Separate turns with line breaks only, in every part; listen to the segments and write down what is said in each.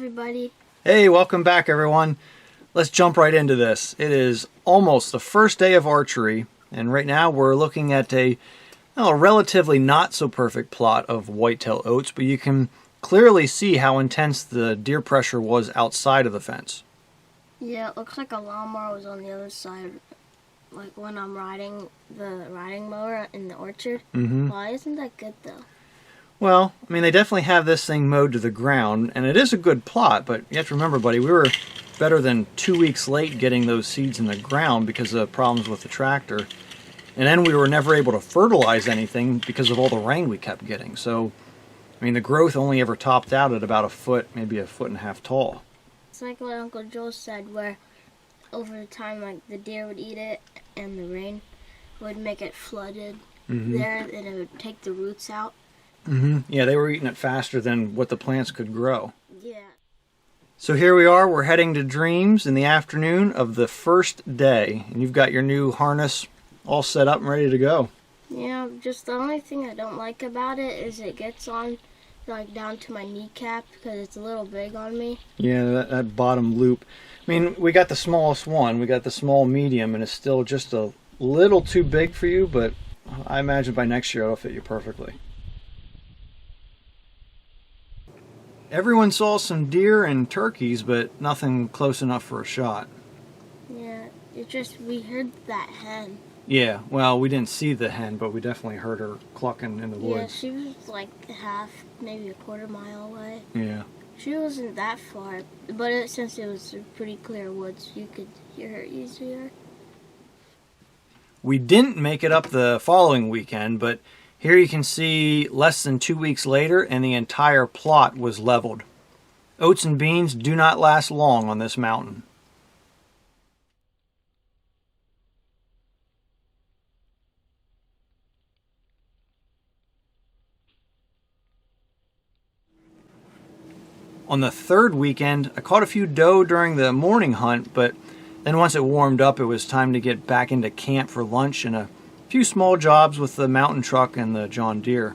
everybody.
Hey, welcome back everyone. Let's jump right into this. It is almost the first day of archery, and right now we're looking at a relatively not so perfect plot of whitetail oats, but you can clearly see how intense the deer pressure was outside of the fence.
Yeah, it looks like a lawnmower was on the other side, like when I'm riding the riding mower in the orchard. Why isn't that good though?
Well, I mean, they definitely have this thing mowed to the ground, and it is a good plot, but you have to remember, buddy, we were better than 2 weeks late getting those seeds in the ground because of problems with the tractor. And then we were never able to fertilize anything because of all the rain we kept getting. So, I mean, the growth only ever topped out at about a foot, maybe a foot and a half tall.
It's like what Uncle Joel said, where over the time, like, the deer would eat it and the rain would make it flooded there, and it would take the roots out.
Yeah, they were eating it faster than what the plants could grow.
Yeah.
So here we are, we're heading to Dreams in the afternoon of the first day. And you've got your new harness all set up and ready to go.
Yeah, just the only thing I don't like about it is it gets on, like, down to my kneecap because it's a little big on me.
Yeah, that bottom loop. I mean, we got the smallest one. We got the small medium, and it's still just a little too big for you, but I imagine by next year it'll fit you perfectly. Everyone saw some deer and turkeys, but nothing close enough for a shot.
Yeah, it's just we heard that hen.
Yeah, well, we didn't see the hen, but we definitely heard her clucking in the woods.
Yeah, she was like half, maybe a quarter mile away.
Yeah.
She wasn't that far, but since it was pretty clear woods, you could hear her easier.
We didn't make it up the following weekend, but here you can see less than 2 weeks later and the entire plot was leveled. Oats and beans do not last long on this mountain. On the third weekend, I caught a few doe during the morning hunt, but then once it warmed up, it was time to get back into camp for lunch and a few small jobs with the mountain truck and the John Deere.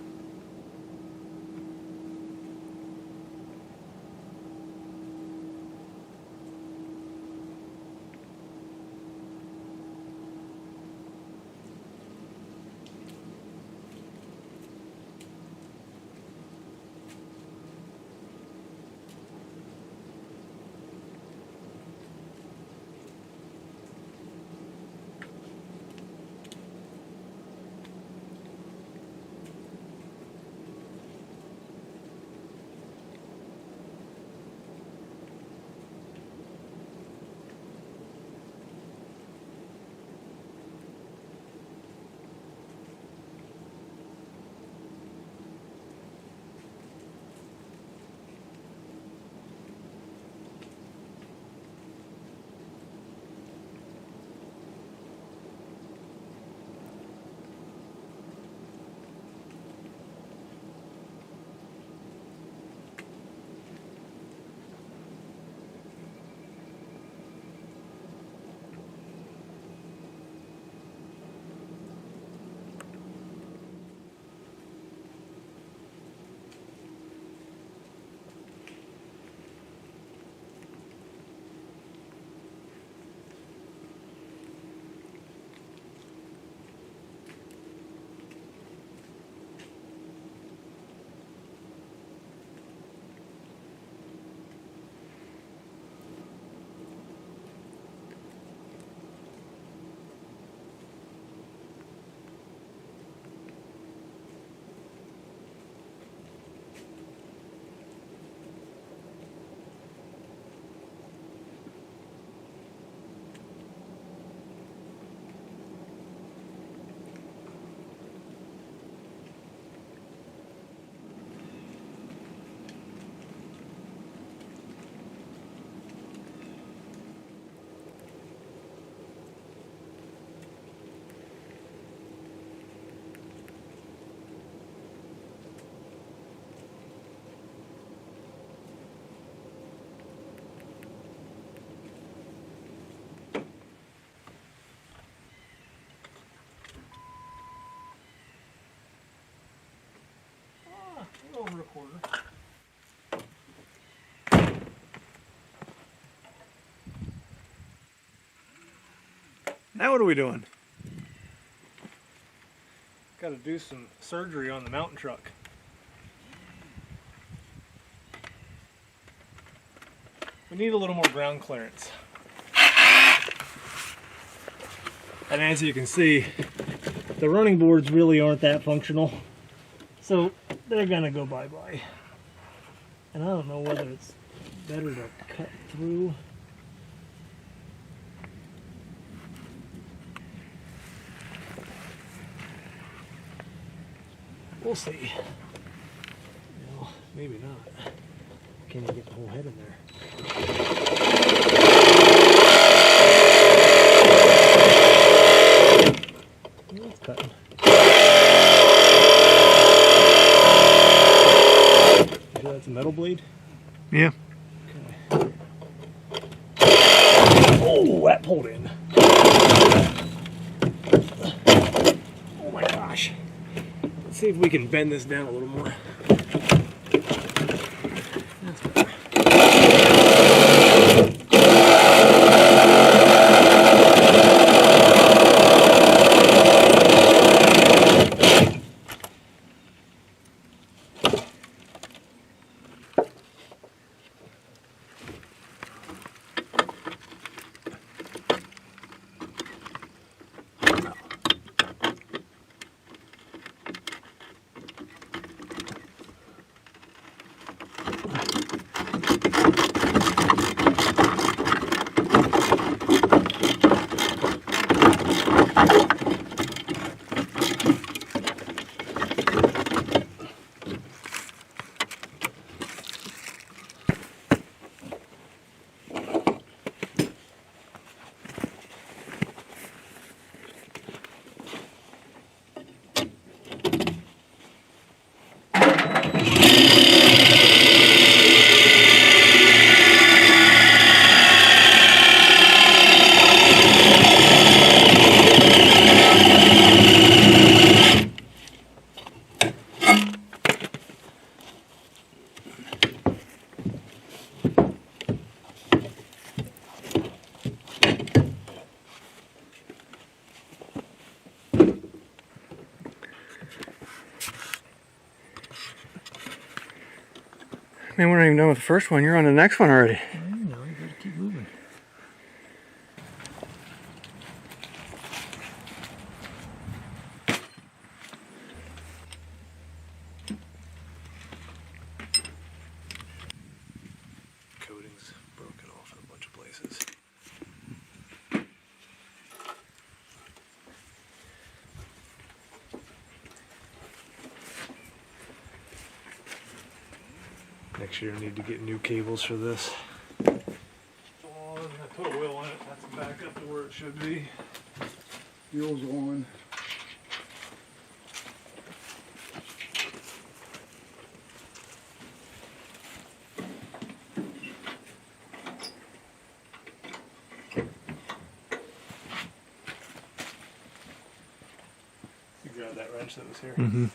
Over a quarter.
Now what are we doing? Got to do some surgery on the mountain truck. We need a little more ground clearance. And as you can see, the running boards really aren't that functional. So they're gonna go bye-bye. And I don't know whether it's better to cut through. We'll see. No, maybe not. Can't even get the whole head in there. It's cutting. You sure that's a metal blade?
Yeah.
Okay. Oh, that pulled in. Oh my gosh. Let's see if we can bend this down a little more. That's better.
Man, we're not even done with the first one. You're on the next one already.
No, you gotta keep moving. Coating's broken off in a bunch of places. Next year I need to get new cables for this. Oh, I put a wheel on it. That's back up to where it should be. Wheels on. You grab that wrench that was here.
Mm-hmm.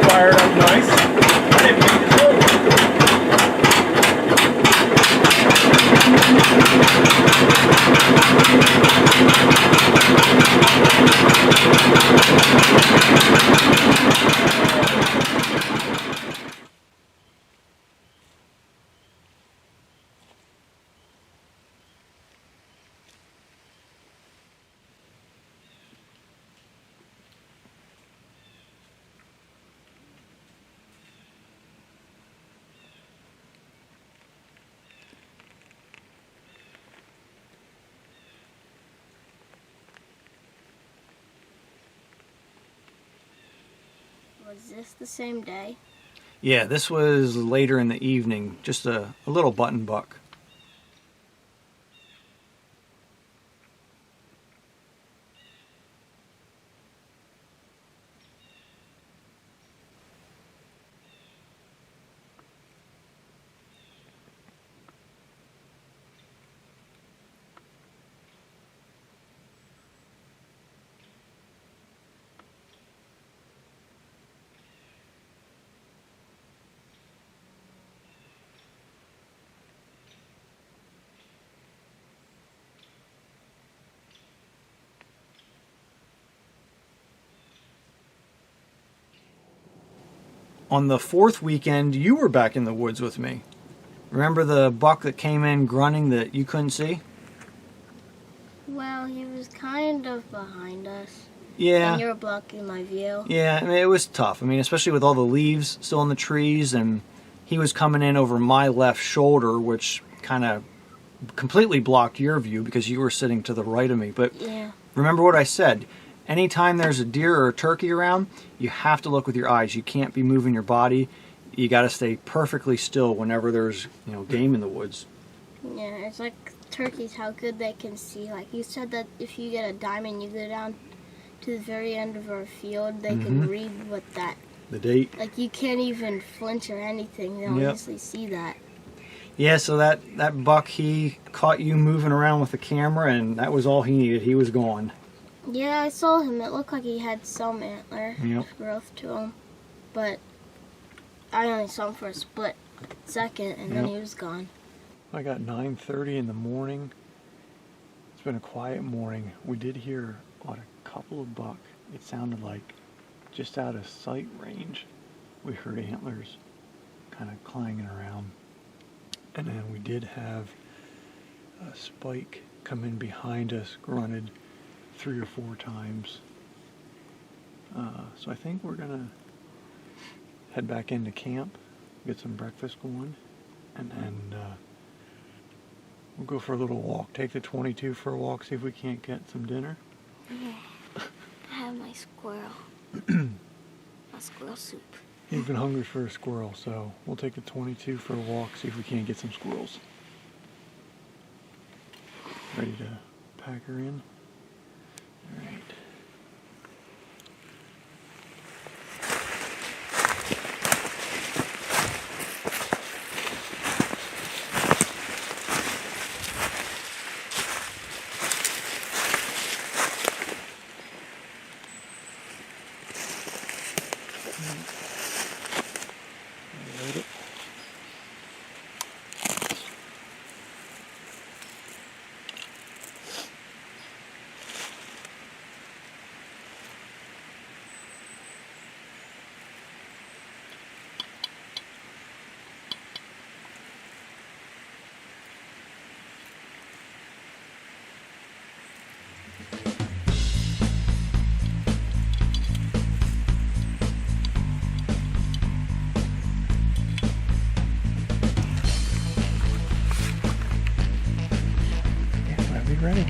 Fired up nice. I didn't mean to do it.
Was this the same day?
Yeah, this was later in the evening. Just a little button buck. on the 4th weekend, you were back in the woods with me. Remember the buck that came in grunting that you couldn't see?
Well, he was kind of behind us.
Yeah.
And you were blocking my view.
Yeah, I mean, it was tough. I mean, especially with all the leaves still in the trees, and he was coming in over my left shoulder, which kind of completely blocked your view because you were sitting to the right of me. But
Yeah.
remember what I said. Anytime there's a deer or a turkey around, you have to look with your eyes. You can't be moving your body. You got to stay perfectly still whenever there's, game in the woods.
Yeah, it's like turkeys, how good they can see. Like you said that if you get a diamond, you go down to the very end of our field, they can read what that...
The date.
Like you can't even flinch or anything. They'll
Yep.
easily see that.
Yeah, so that buck, he caught you moving around with the camera, and that was all he needed. He was gone.
Yeah, I saw him. It looked like he had some antler
Yep.
growth to him. But I only saw him for a split second, and then
Yep.
he was gone.
I got 9:30 in the morning. It's been a quiet morning. We did hear a couple of buck. It sounded like just out of sight range. We heard antlers kind of clanging around. And then we did have a spike come in behind us, grunted 3 or 4 times. So I think we're going to head back into camp, get some breakfast going, and then we'll go for a little walk. Take the 22 for a walk, see if we can't get some dinner.
Yeah. I have my squirrel. My squirrel soup.
He's been hungry for a squirrel, so we'll take the 22 for a walk, see if we can't get some squirrels. Ready to pack her in? All right. Load it. Ready?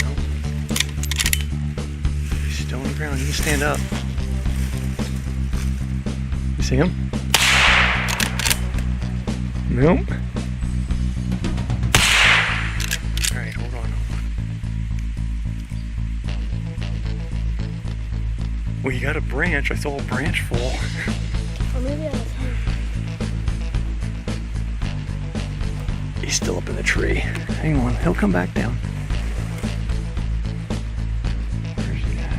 Nope. He's still on the ground. You can stand up. You see him? Nope. Alright, hold on. Well, you got a branch. I saw a branch fall.
Or maybe I was hungry.
He's still up in the tree. Hang on, he'll come back down. Where's he at?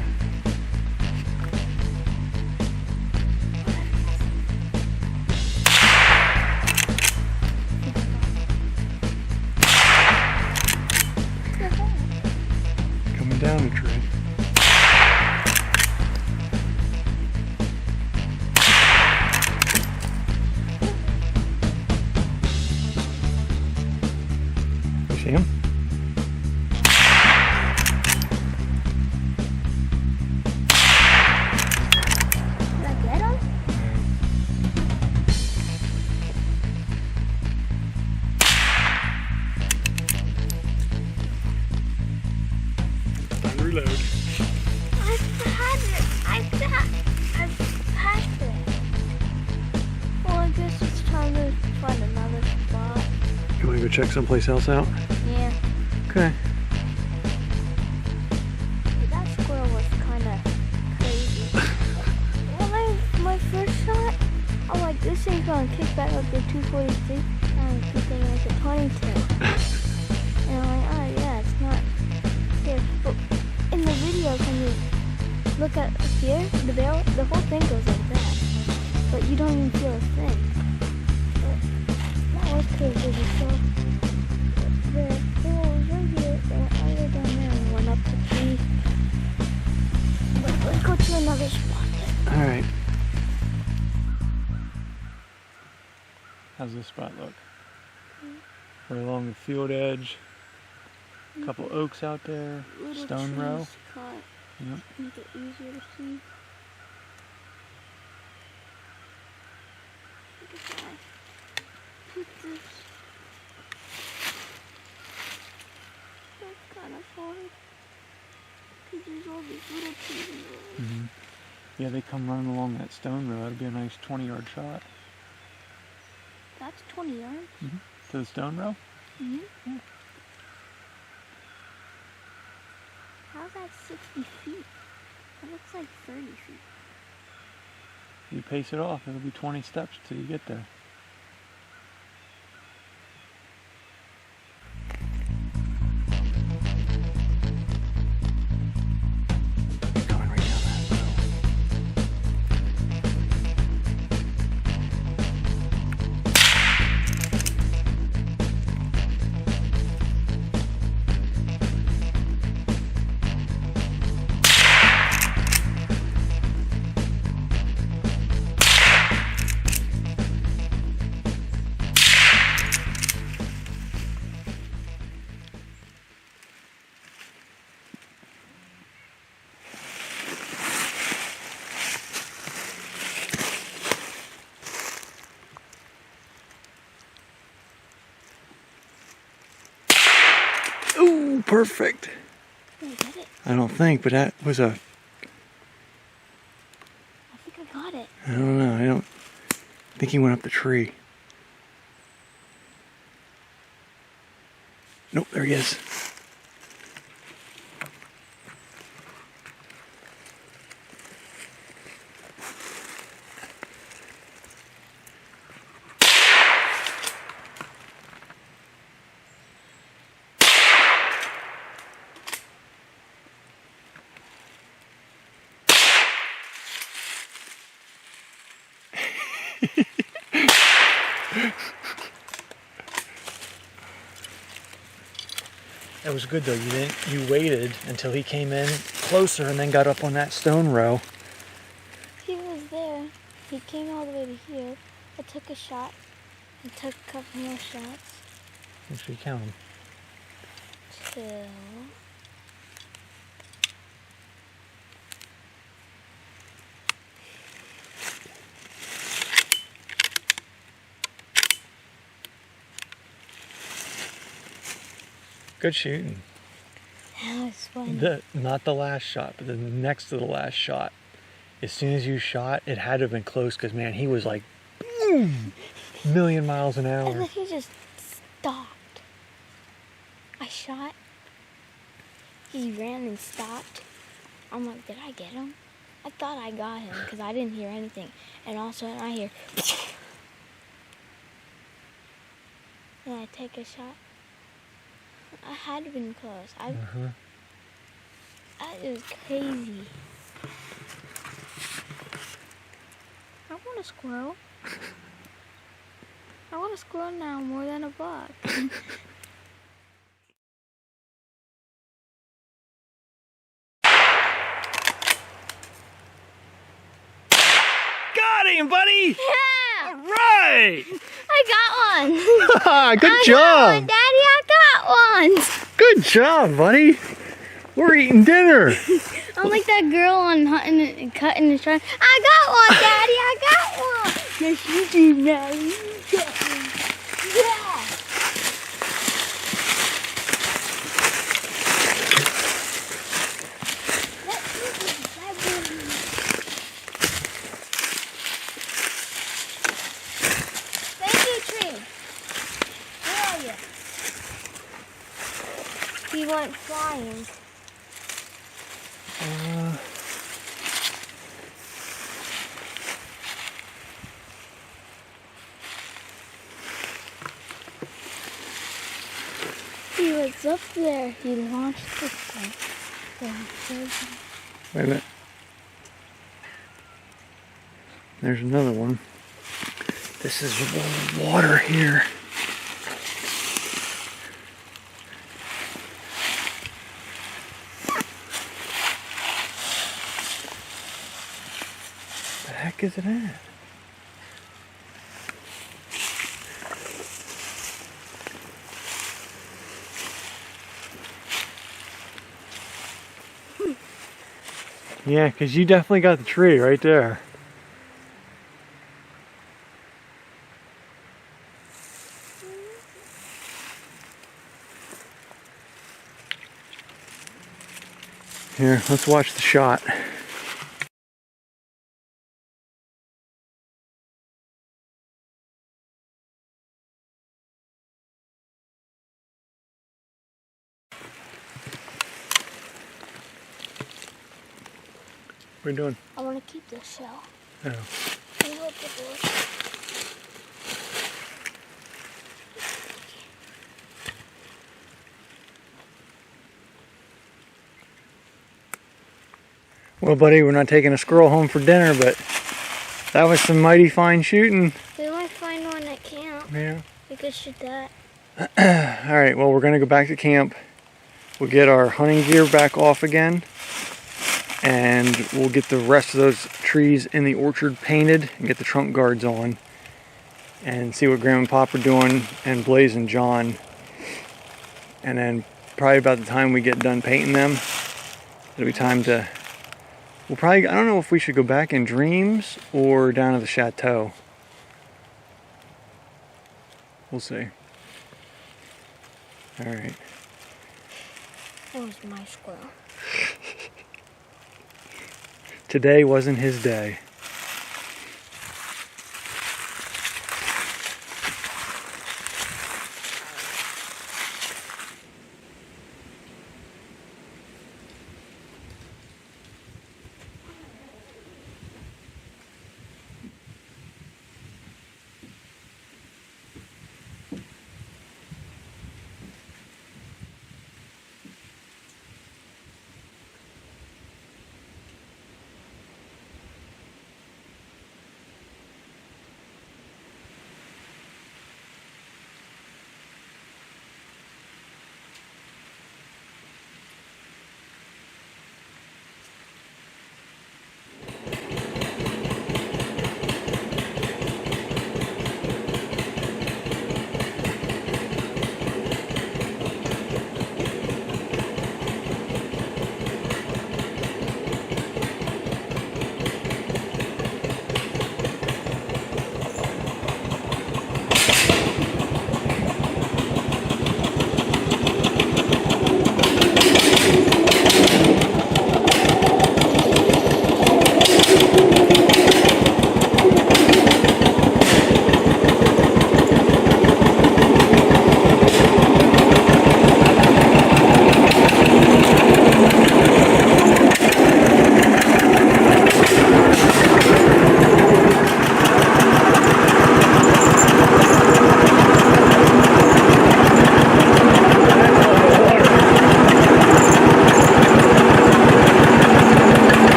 Coming down the tree. See him?
Did I get him?
Time to reload.
I've had it. I've passed it. Well, I guess it's time to find another spot.
You want to go check someplace else out?
Yeah.
Okay.
That squirrel was kind of crazy. When my first shot, I'm like, this thing's going to kick back up to 243. I'm thinking like a 22. And I'm like, oh yeah, it's not here. But in the video, when you look at here, the barrel, the whole thing goes like that. But you don't even feel a thing. But that was crazy. So the squirrel was right here, and I went down there and went up the tree.
All right. How's this spot look? We're along the field edge. A couple oaks out there.
Little
Stone row.
trees cut.
Yep.
Make it easier to see. Look at that. Put this. That's kind of hard. Because there's all these little trees in the way.
Mm-hmm. Yeah, they come running along that stone row. That'd be a nice 20-yard shot.
That's 20 yards.
Mm-hmm. To the stone row?
Mm-hmm.
Yeah.
How's that 60 feet? That looks like 30 feet.
You pace it off, it'll be 20 steps till you get there. Going right down that road. Ooh, perfect.
Did I get it?
I don't think, but that was a,
I think I got it.
I don't know, I don't think he went up the tree. Nope, there he is. That was good though. You waited until he came in closer and then got up on that stone row.
He was there. He came all the way to here. I took a shot. I took a couple more shots.
Make sure you count them.
Till
Good shooting.
that was fun.
Not the last shot, but the next to the last shot. As soon as you shot, it had to have been close because, man, he was like, boom, a million miles an
And
hour.
then he just stopped. I shot. He ran and stopped. I'm like, did I get him? I thought I got him because I didn't hear anything. And all of a sudden I hear, and I take a shot. I had to been close. That is crazy. I want a squirrel. I want a squirrel now more than a buck.
Got him, buddy!
Yeah!
All right!
I got one!
Good
I
job!
got one, Daddy! I got one!
Good job, buddy! We're eating dinner!
I'm like that girl on hunting and cutting and trying. I got one, Daddy! I got one! Yes, you do, Daddy. You got one. Yeah! Thank you, tree. Where are you? He went flying. He was up there. He launched the thing.
Wait a minute. There's another one. This is water here. heck is it at? Yeah, because you definitely got the tree right there. Here, let's watch the shot. What are you doing?
I want to keep this shell.
Oh.
Can you hold the door?
Well, buddy, we're not taking a squirrel home for dinner, but that was some mighty fine shooting.
We might find one at camp.
Yeah.
We could shoot that.
All right, well, we're gonna go back to camp. We'll get our hunting gear back off again, and we'll get the rest of those trees in the orchard painted and get the trunk guards on and see what Graham and Pop are doing, and Blaze and John. And then probably about the time we get done painting them, it'll be time to, we'll probably, I don't know if we should go back in Dreams or down to the chateau. We'll see. All right.
That was my squirrel.
Today wasn't his day.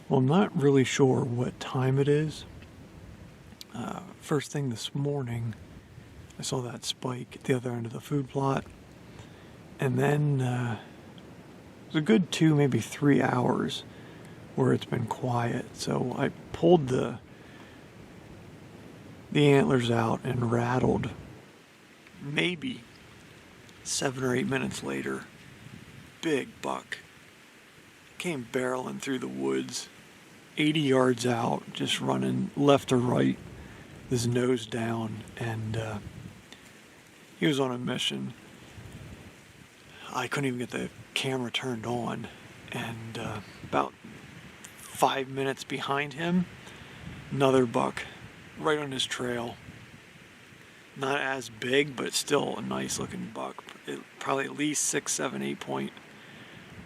Well, I'm not really sure what time it is. First thing this morning, I saw that spike at the other end of the food plot. And then it was a good 2, maybe 3 hours where it's been quiet. So I pulled the antlers out and rattled. Maybe 7 or 8 minutes later, big buck came barreling through the woods, 80 yards out, just running left or right, his nose down, and he was on a mission. I couldn't even get the camera turned on, and about 5 minutes behind him, another buck right on his trail. Not as big, but still a nice looking buck. Probably at least 6, 7, 8 point.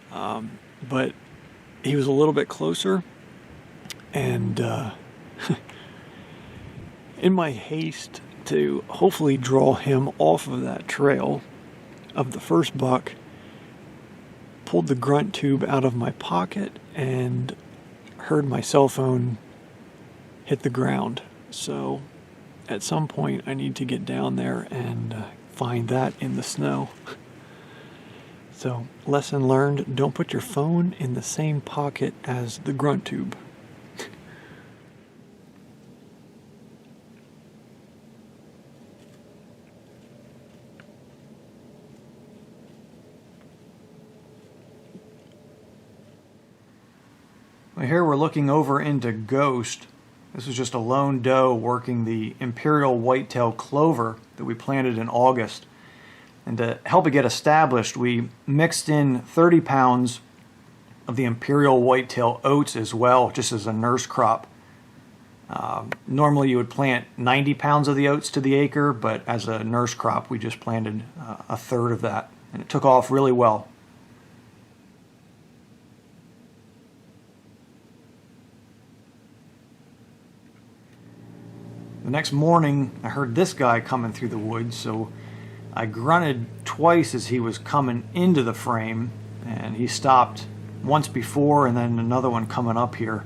But he was a little bit closer, and in my haste to hopefully draw him off of that trail of the first buck, pulled the grunt tube out of my pocket and heard my cell phone hit the ground. So at some point I need to get down there and find that in the snow. So lesson learned, don't put your phone in the same pocket as the grunt tube. Here we're looking over into Ghost. This was just a lone doe working the imperial whitetail clover that we planted in August. And to help it get established, we mixed in 30 pounds of the imperial whitetail oats as well, just as a nurse crop. Normally you would plant 90 pounds of the oats to the acre, but as a nurse crop we just planted a third of that. And it took off really well. The next morning, I heard this guy coming through the woods, so I grunted twice as he was coming into the frame, and he stopped once before and then another one coming up here.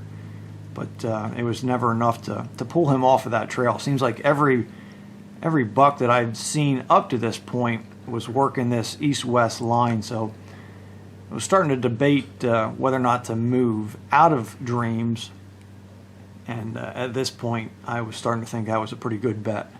But it was never enough to pull him off of that trail. Seems like every buck that I'd seen up to this point was working this east-west line, so I was starting to debate whether or not to move out of Dreams. And at this point, I was starting to think that was a pretty good bet.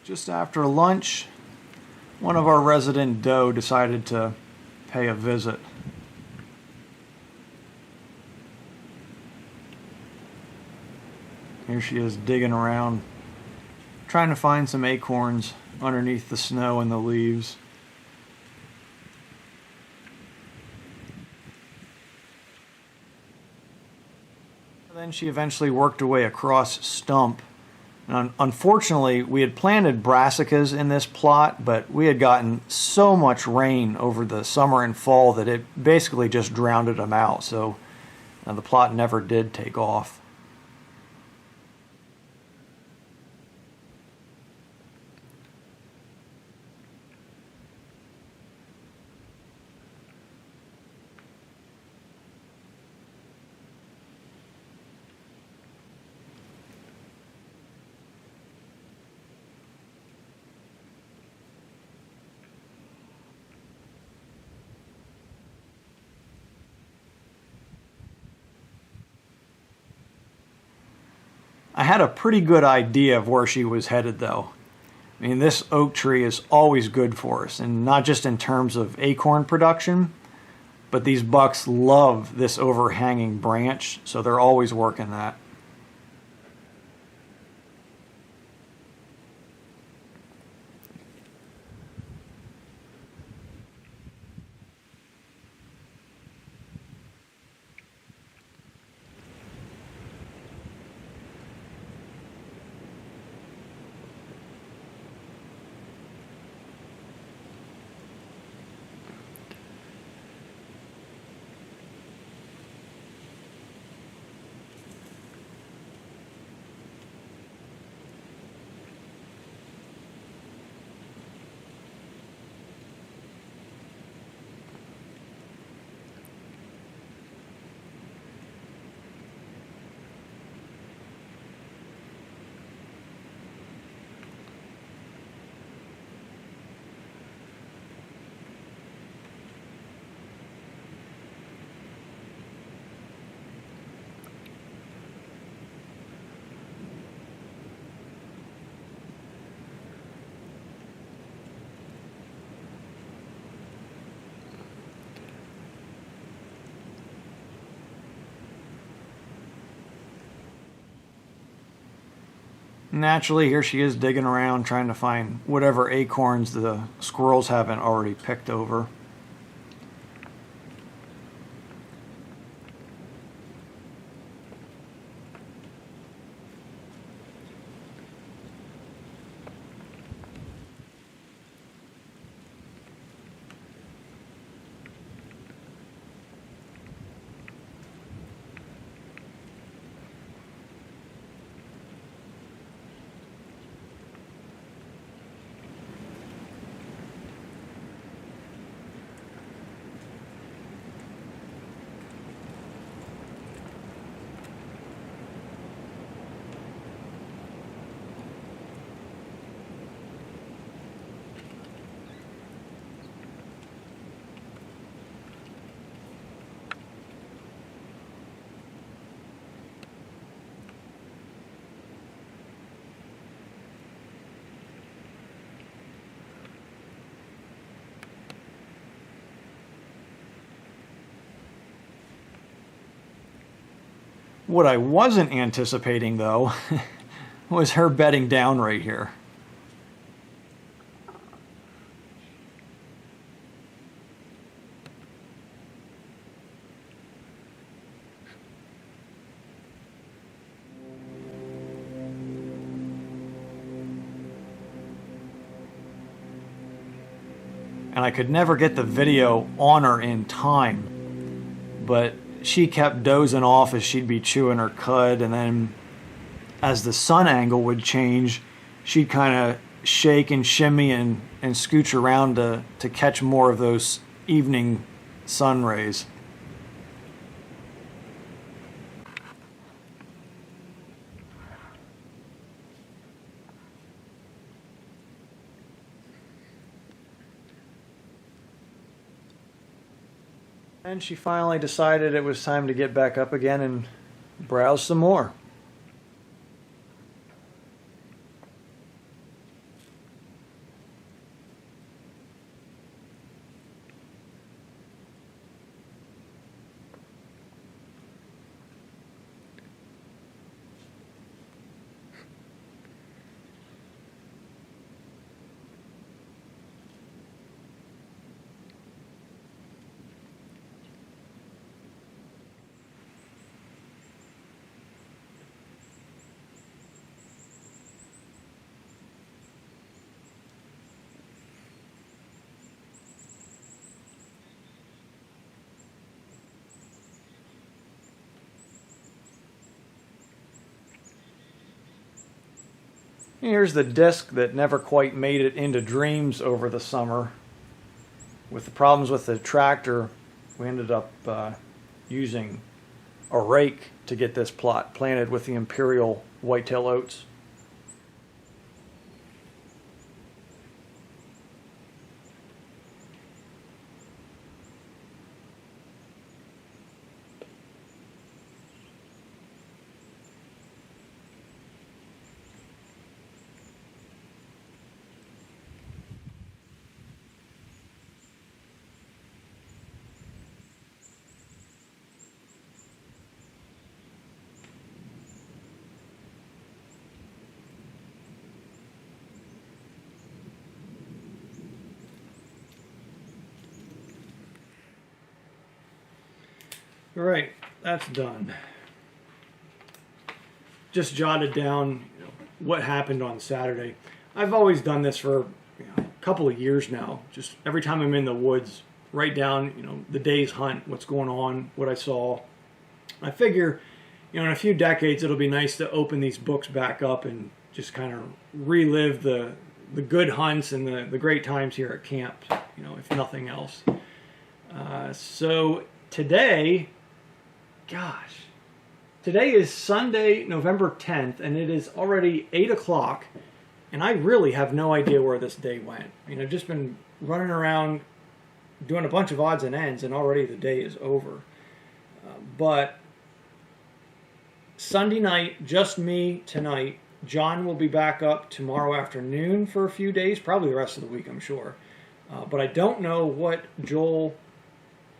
Just after lunch, one of our resident doe decided to pay a visit. Here she is digging around, trying to find some acorns underneath the snow and the leaves. Then she eventually worked her way across Stump. And unfortunately, we had planted brassicas in this plot, but we had gotten so much rain over the summer and fall that it basically just drowned them out. So the plot never did take off. I had a pretty good idea of where she was headed, though. I mean, this oak tree is always good for us, and not just in terms of acorn production, but these bucks love this overhanging branch, so they're always working that. naturally, here she is digging around trying to find whatever acorns the squirrels haven't already picked over. What I wasn't anticipating, though, was her bedding down right here. And I could never get the video on her in time, but she kept dozing off as she'd be chewing her cud, and then as the sun angle would change, she'd kind of shake and shimmy and scooch around to catch more of those evening sun rays. And she finally decided it was time to get back up again and browse some more. Here's the disc that never quite made it into dreams over the summer. With the problems with the tractor, we ended up using a rake to get this plot planted with the Imperial whitetail oats. All right, that's done. Just jotted down what happened on Saturday. I've always done this for a couple of years now. Just every time I'm in the woods, write down the day's hunt, what's going on, what I saw. I figure in a few decades it'll be nice to open these books back up and just kind of relive the good hunts and the great times here at camp, if nothing else. So today is Sunday, November 10th, and it is already 8 o'clock, and I really have no idea where this day went. I've just been running around doing a bunch of odds and ends, and already the day is over. But Sunday night, just me tonight. John will be back up tomorrow afternoon for a few days, probably the rest of the week, I'm sure. But I don't know what Joel,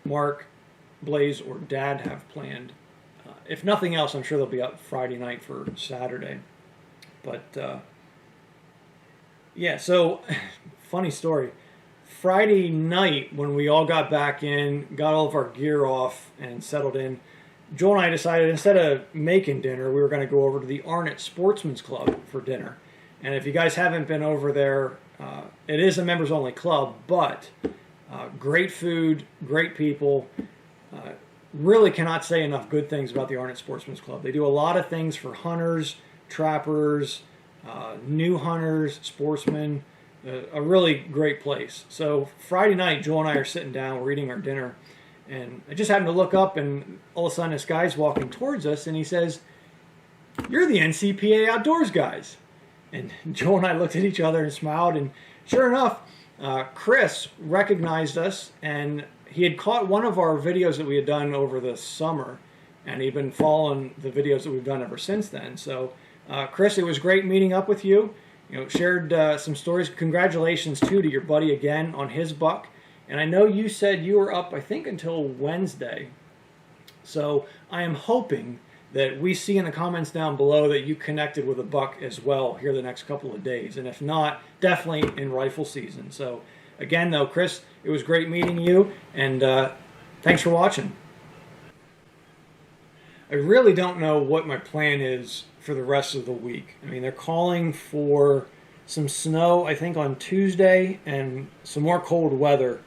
Mark, Blaze, or Dad have planned. If nothing else, I'm sure they'll be up Friday night for Saturday. But yeah, so funny story. Friday night when we all got back in, got all of our gear off and settled in, Joel and I decided instead of making dinner, we were going to go over to the Arnott Sportsman's Club for dinner. And if you guys haven't been over there, it is a members-only club, but great food, great people. Really cannot say enough good things about the Arnott Sportsman's Club. They do a lot of things for hunters, trappers, new hunters, sportsmen. A really great place. So Friday night, Joel and I are sitting down, we're eating our dinner, and I just happened to look up, and all of a sudden this guy's walking towards us, and he says, "You're the NCPA Outdoors guys." And Joel and I looked at each other and smiled, and sure enough, Chris recognized us, and he had caught one of our videos that we had done over the summer, and he'd been following the videos that we've done ever since then. So, Chris, it was great meeting up with you. You know, shared some stories. Congratulations, too, to your buddy again on his buck. And I know you said you were up, I think, until Wednesday. So I am hoping that we see in the comments down below that you connected with a buck as well here the next couple of days. And if not, definitely in rifle season. So again, though, Chris, it was great meeting you. And thanks for watching. I really don't know what my plan is for the rest of the week. I mean, they're calling for some snow, I think, on Tuesday and some more cold weather.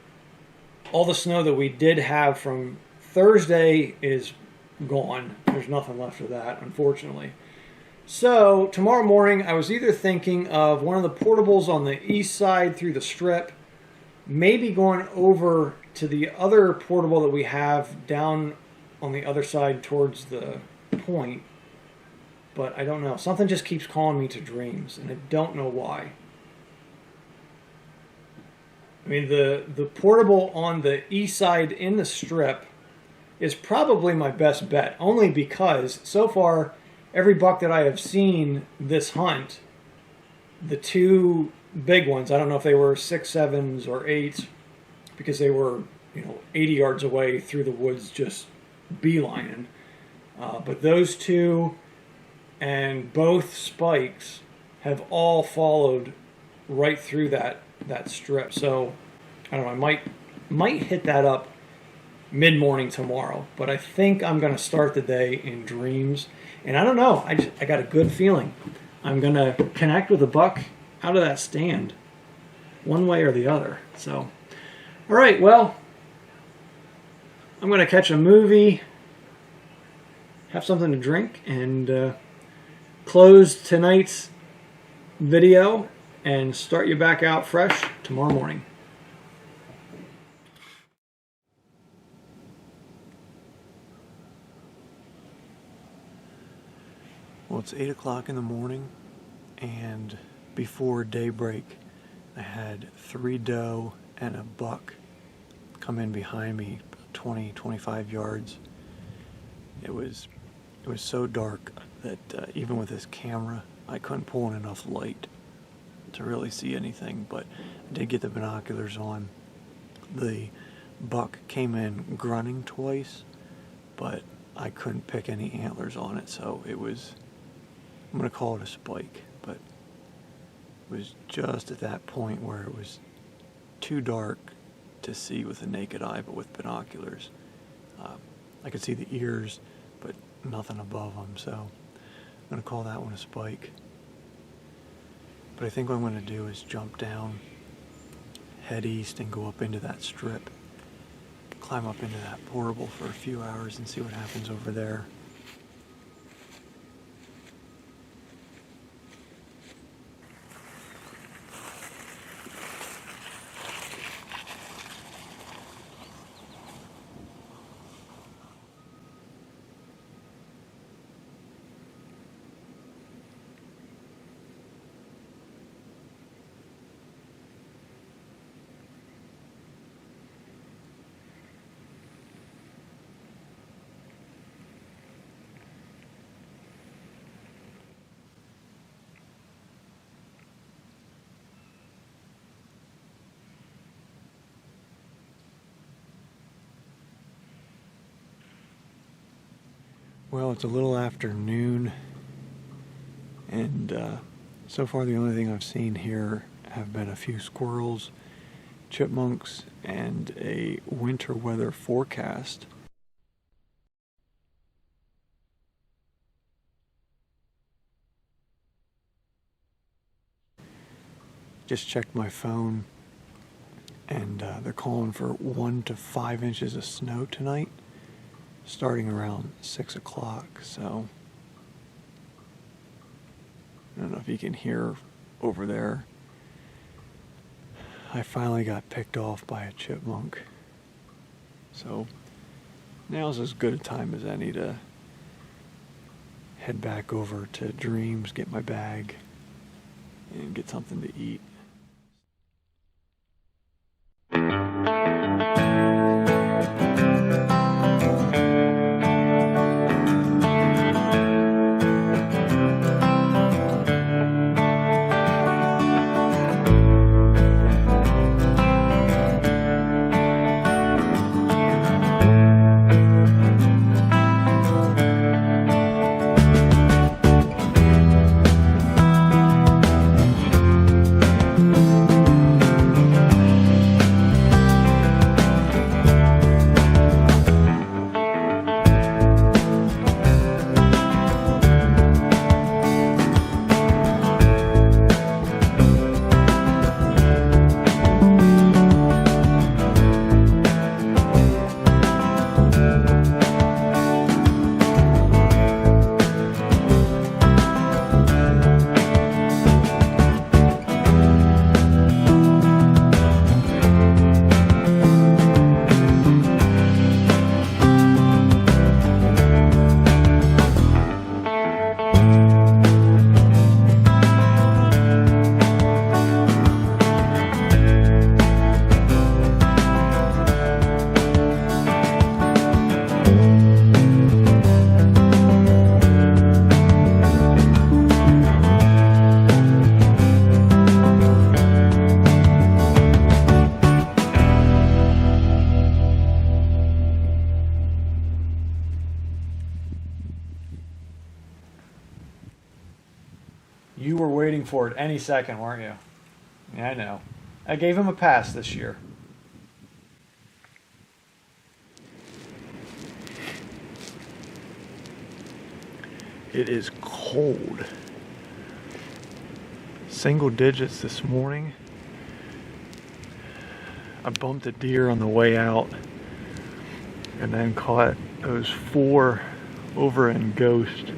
All the snow that we did have from Thursday is gone. There's nothing left of that, unfortunately. So tomorrow morning, I was either thinking of one of the portables on the east side through the strip, maybe going over to the other portable that we have down on the other side towards the point. But I don't know. Something just keeps calling me to dreams, and I don't know why. I mean, the portable on the east side in the strip is probably my best bet, only because so far, every buck that I have seen this hunt, the two big ones, I don't know if they were 6, 7s, or 8s, because they were, 80 yards away through the woods just beelining. But those two and both spikes have all followed right through that strip. So I don't know, I might hit that up mid-morning tomorrow, but I think I'm going to start the day in dreams. And I don't know, I got a good feeling I'm going to connect with a buck out of that stand one way or the other. So all right, well, I'm going to catch a movie, have something to drink, and close tonight's video and start you back out fresh tomorrow morning. Well, it's 8 o'clock in the morning, and before daybreak I had 3 doe and a buck come in behind me 20-25 yards. It was so dark that even with this camera I couldn't pull in enough light to really see anything, but I did get the binoculars on. The buck came in grunting twice, but I couldn't pick any antlers on it, so it was, I'm going to call it a spike, but it was just at that point where it was too dark to see with the naked eye, but with binoculars I could see the ears, but nothing above them, so I'm going to call that one a spike. But I think what I'm going to do is jump down, head east, and go up into that strip, climb up into that portable for a few hours and see what happens over there. Well, it's a little after noon, And so far the only thing I've seen here have been a few squirrels, chipmunks, and a winter weather forecast. Just checked my phone, and they're calling for 1 to 5 inches of snow tonight, starting around 6 o'clock. So I don't know if you can hear over there. I finally got picked off by a chipmunk. So now's as good a time as any to head back over to Dreams, get my bag, and get something to eat. You were waiting for it any second, weren't you? Yeah, I know. I gave him a pass this year. It is cold. Single digits this morning. I bumped a deer on the way out and then caught those 4 over in Ghost.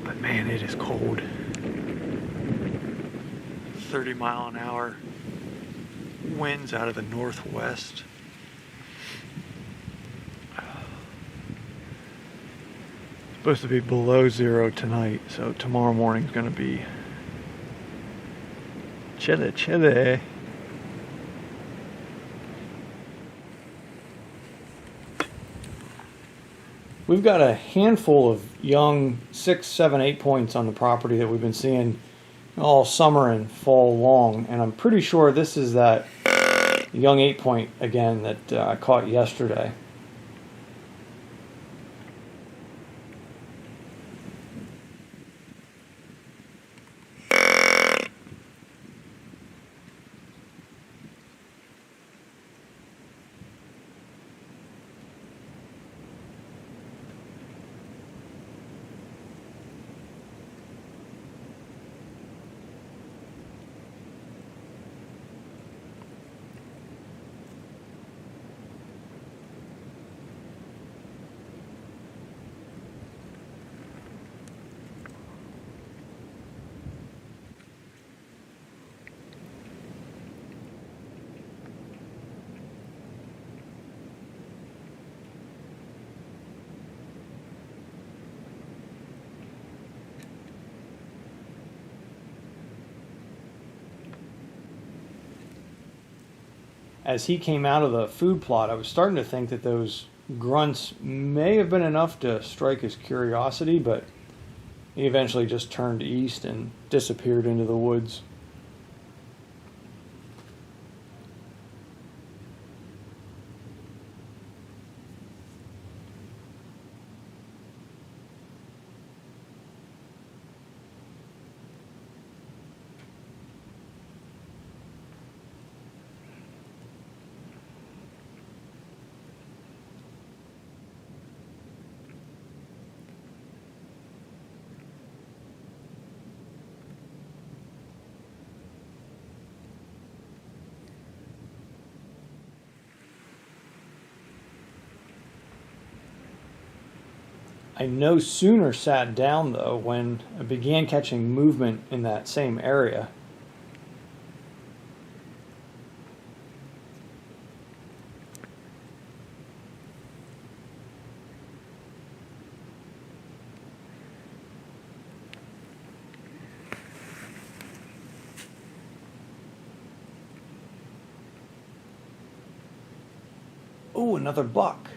But man, it is cold. 30-mile-an-hour winds out of the northwest. Supposed to be below 0 tonight, so tomorrow morning's gonna be chilly, chilly. We've got a handful of young 6, 7, 8 points on the property that we've been seeing all summer and fall long, and I'm pretty sure this is that young 8 point again that I caught yesterday. As he came out of the food plot, I was starting to think that those grunts may have been enough to strike his curiosity, but he eventually just turned east and disappeared into the woods. I no sooner sat down though when I began catching movement in that same area. Oh, another buck.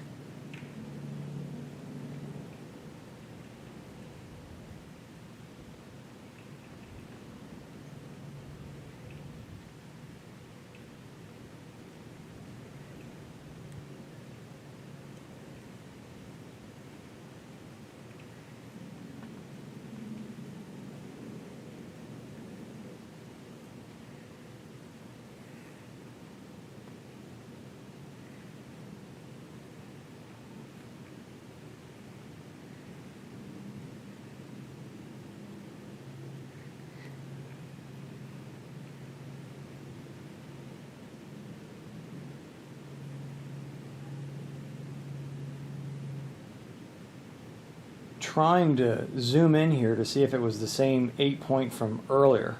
Trying to zoom in here to see if it was the same 8-point from earlier.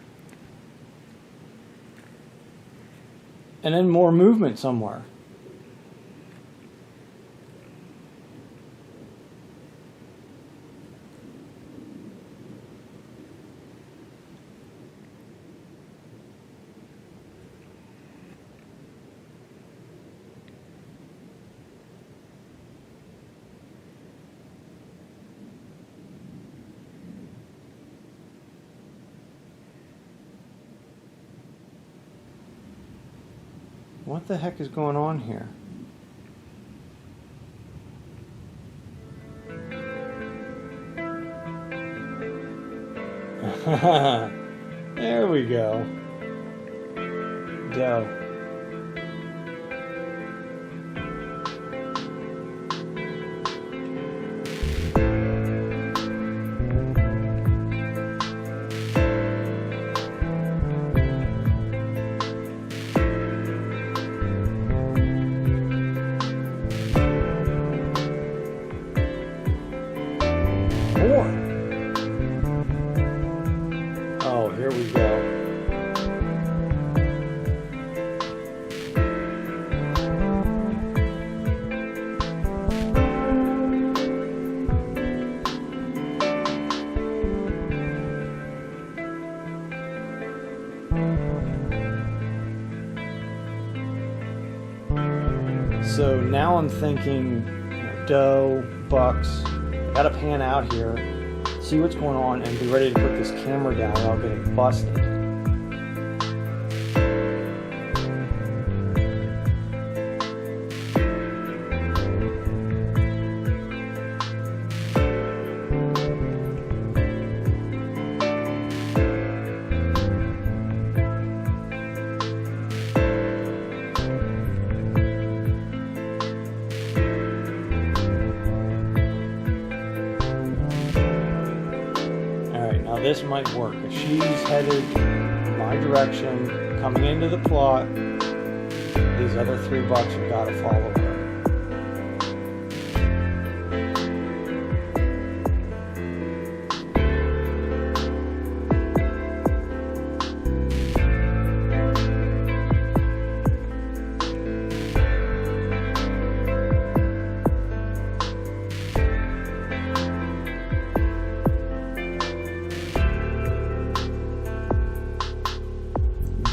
And then more movement somewhere. What the heck is going on here? There we go. Doe. Oh, here we go. So now I'm thinking, doe, bucks, gotta pan out here, see what's going on, and be ready to put this camera down without getting busted. Now this might work. If she's headed my direction, coming into the plot, these other 3 bucks have got to follow her.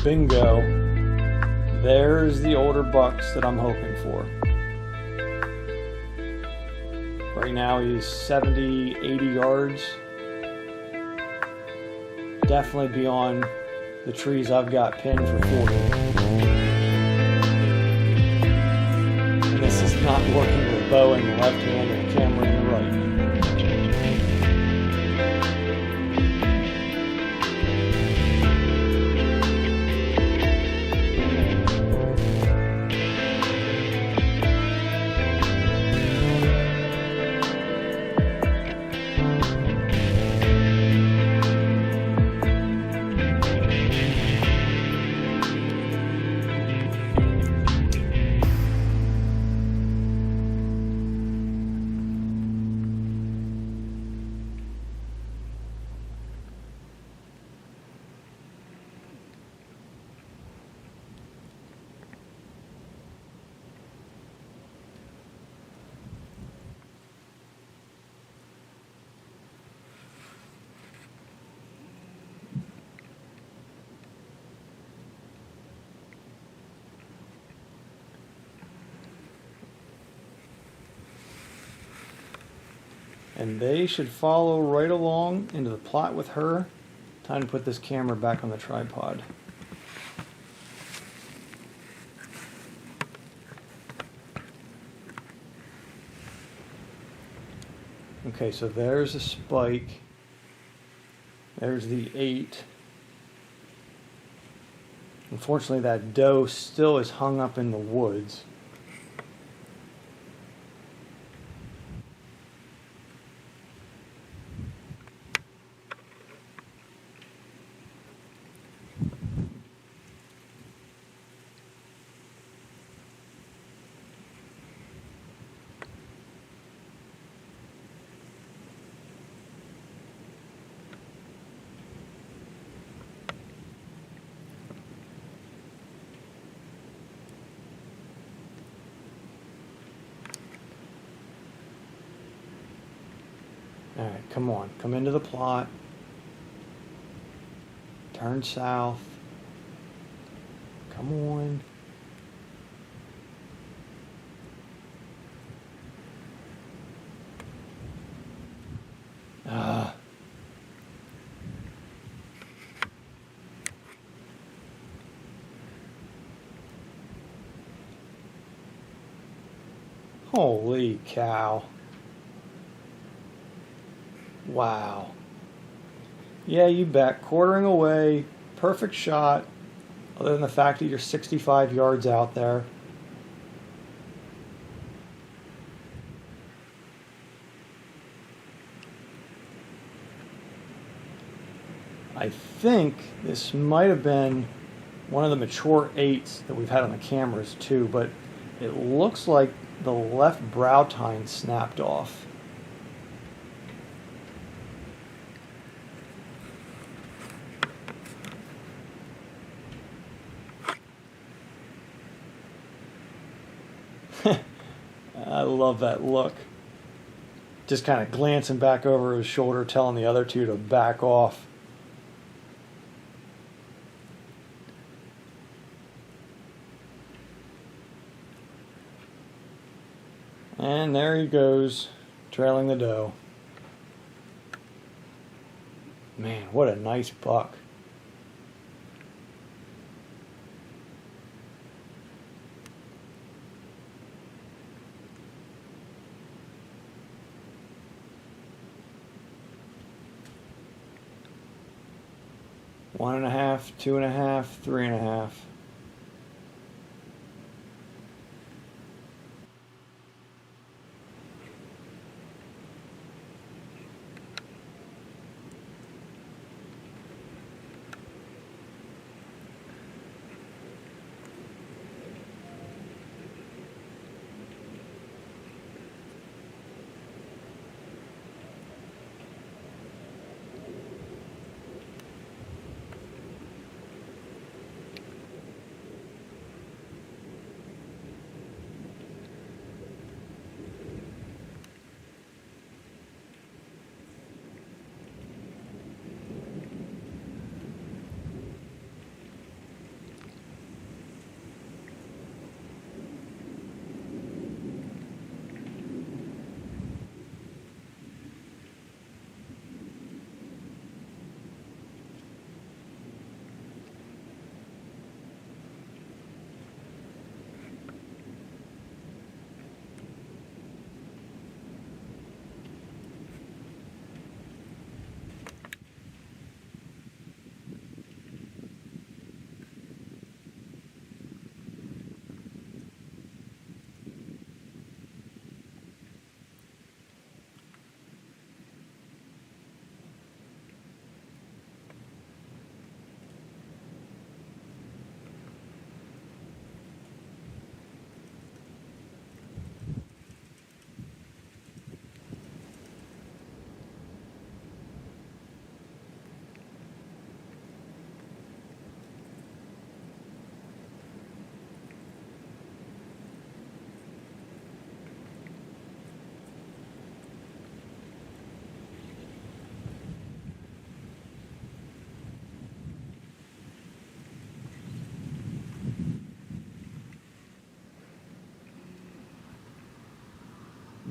Bingo. There's the older bucks that I'm hoping for. Right now he's 70, 80 yards. Definitely beyond the trees I've got pinned for 40. And this is not working with bow in the left hand and camera in the right. And they should follow right along into the plot with her. Time to put this camera back on the tripod. Okay, so there's a spike. There's the 8. Unfortunately, that doe still is hung up in the woods. Alright, come on. Come into the plot. Turn south. Come on. Ah. Holy cow. Wow. Yeah, you bet. Quartering away. Perfect shot. Other than the fact that you're 65 yards out there. I think this might have been one of the mature 8s that we've had on the cameras too, but it looks like the left brow tine snapped off. I love that look. Just kind of glancing back over his shoulder, telling the other two to back off. And there he goes, trailing the doe. Man, what a nice buck. One and a half, 2.5, 3.5.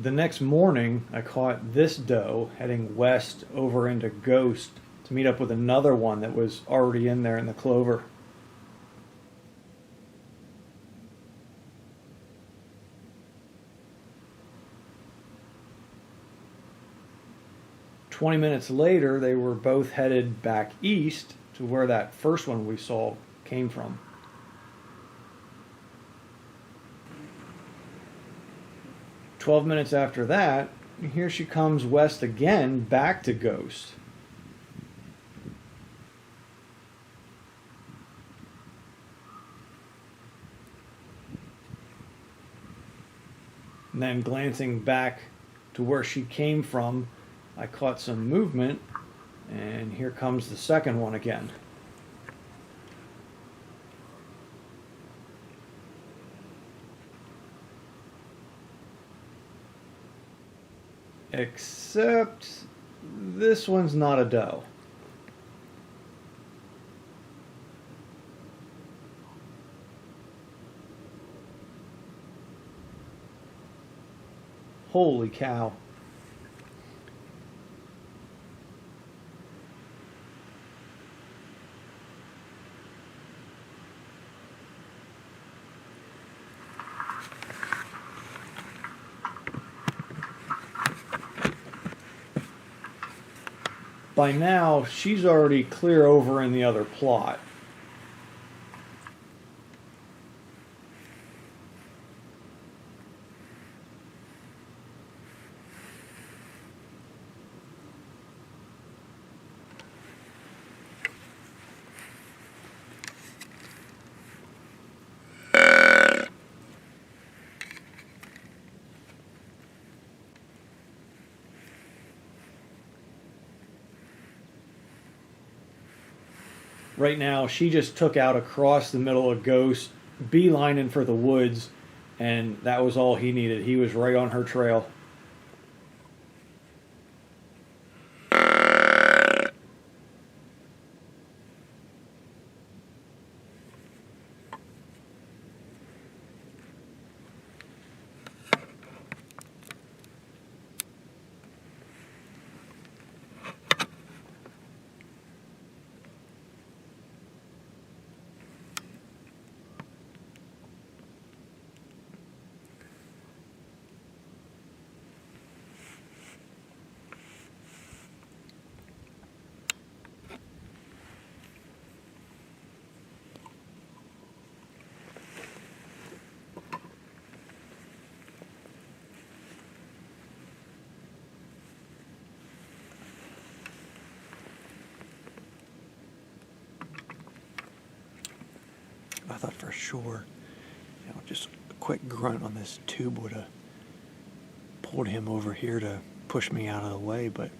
The next morning, I caught this doe heading west over into Ghost to meet up with another one that was already in there in the clover. "20 minutes later, they were both headed back east to where that first one we saw came from. 12 minutes after that, here she comes west again, back to Ghost. And then glancing back to where she came from, I caught some movement, and here comes the second one again. Except this one's not a doe. Holy cow. By now, she's already clear over in the other plot. Right now, she just took out across the middle of Ghost, beelining for the woods, and that was all he needed. He was right on her trail. I thought for sure, just a quick grunt on this tube would have pulled him over here to push me out of the way, but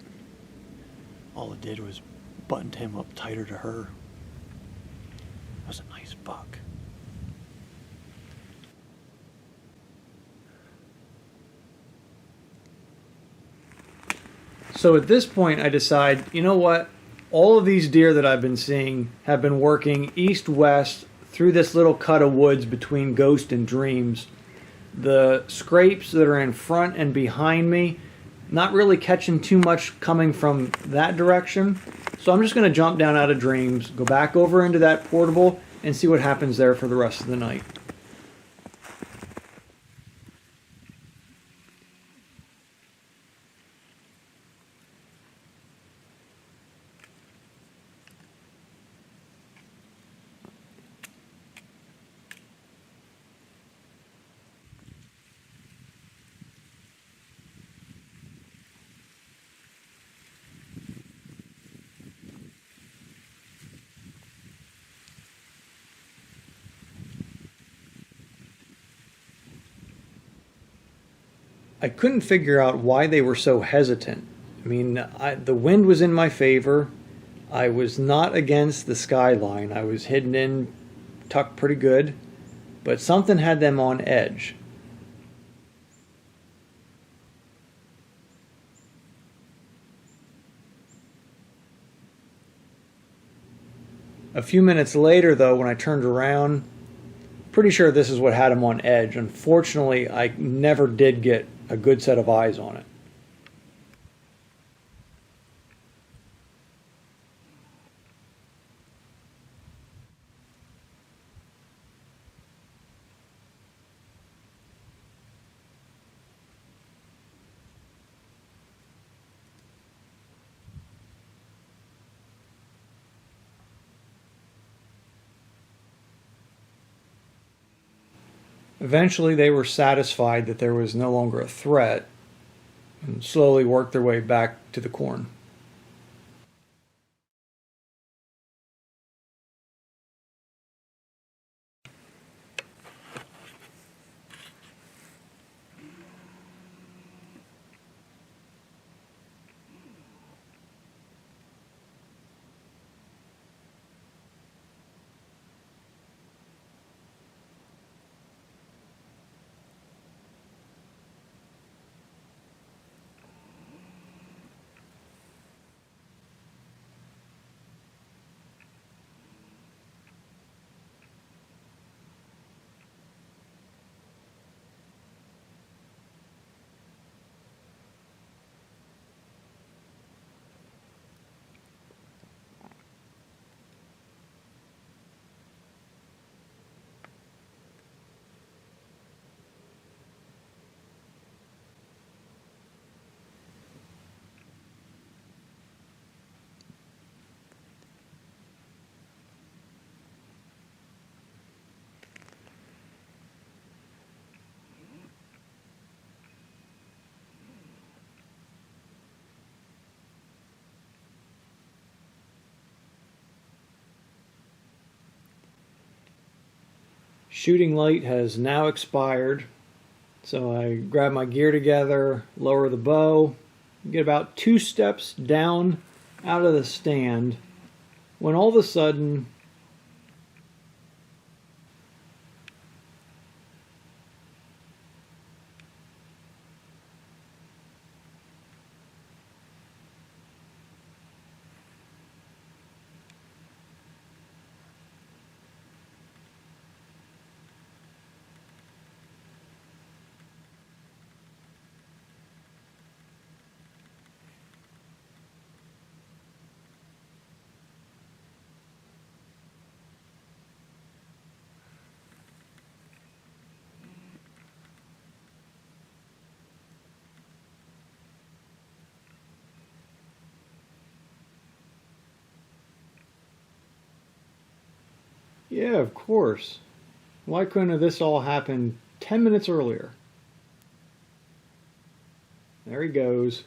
all it did was buttoned him up tighter to her. That was a nice buck. So at this point, I decide, you know what? All of these deer that I've been seeing have been working east-west through this little cut of woods between Ghost and Dreams. The scrapes that are in front and behind me, not really catching too much coming from that direction. So I'm just going to jump down out of Dreams, go back over into that portable, and see what happens there for the rest of the night. I couldn't figure out why they were so hesitant. I mean, the wind was in my favor. I was not against the skyline. I was hidden in, tucked pretty good, but something had them on edge. A few minutes later, though, when I turned around, pretty sure this is what had them on edge. Unfortunately, I never did get a good set of eyes on it. Eventually they were satisfied that there was no longer a threat and slowly worked their way back to the corn. Shooting light has now expired, so I grab my gear together, lower the bow, get about 2 steps down out of the stand, when all of a sudden yeah, of course. Why couldn't this all happen 10 minutes earlier? There he goes.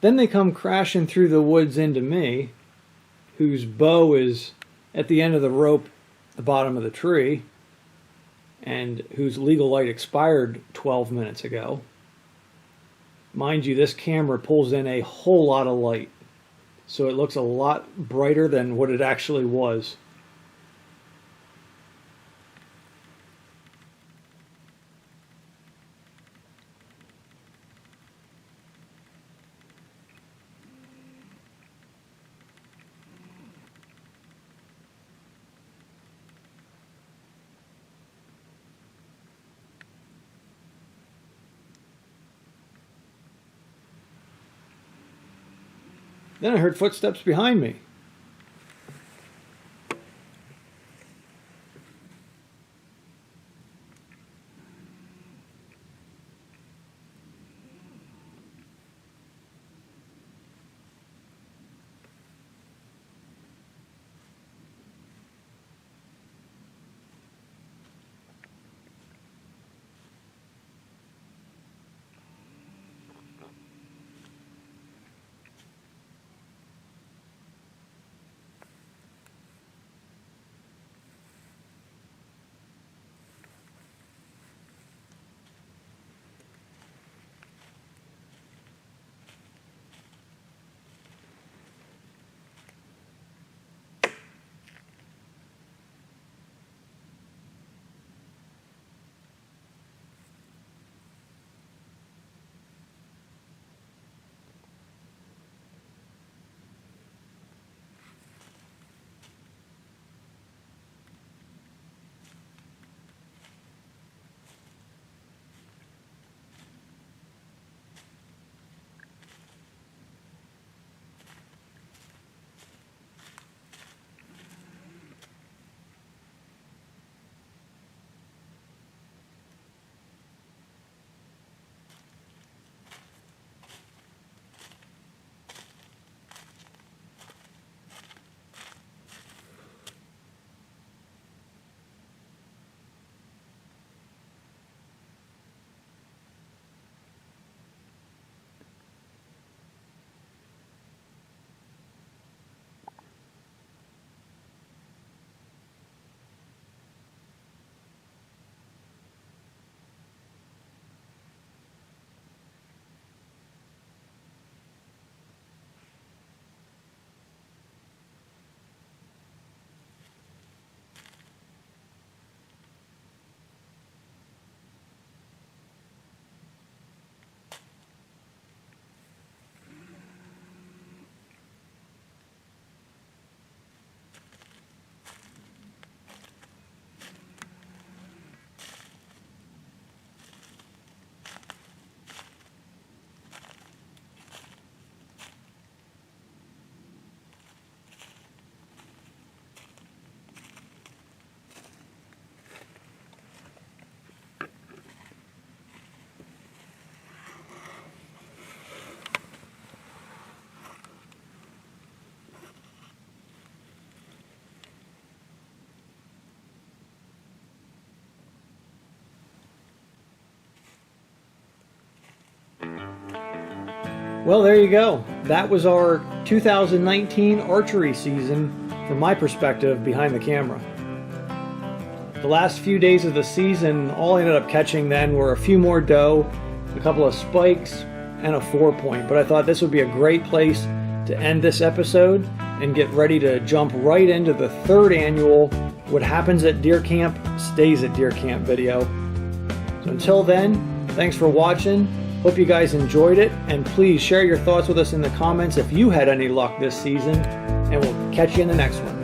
Then they come crashing through the woods into me, whose bow is at the end of the rope at the bottom of the tree, and whose legal light expired 12 minutes ago. Mind you, this camera pulls in a whole lot of light, so it looks a lot brighter than what it actually was. Then I heard footsteps behind me. Well, there you go. That was our 2019 archery season from my perspective behind the camera. The last few days of the season, all I ended up catching then were a few more doe, a couple of spikes, and a 4-point. But I thought this would be a great place to end this episode and get ready to jump right into the 3rd annual What Happens at Deer Camp Stays at Deer Camp video. So until then, thanks for watching. Hope you guys enjoyed it, and please share your thoughts with us in the comments if you had any luck this season, and we'll catch you in the next one.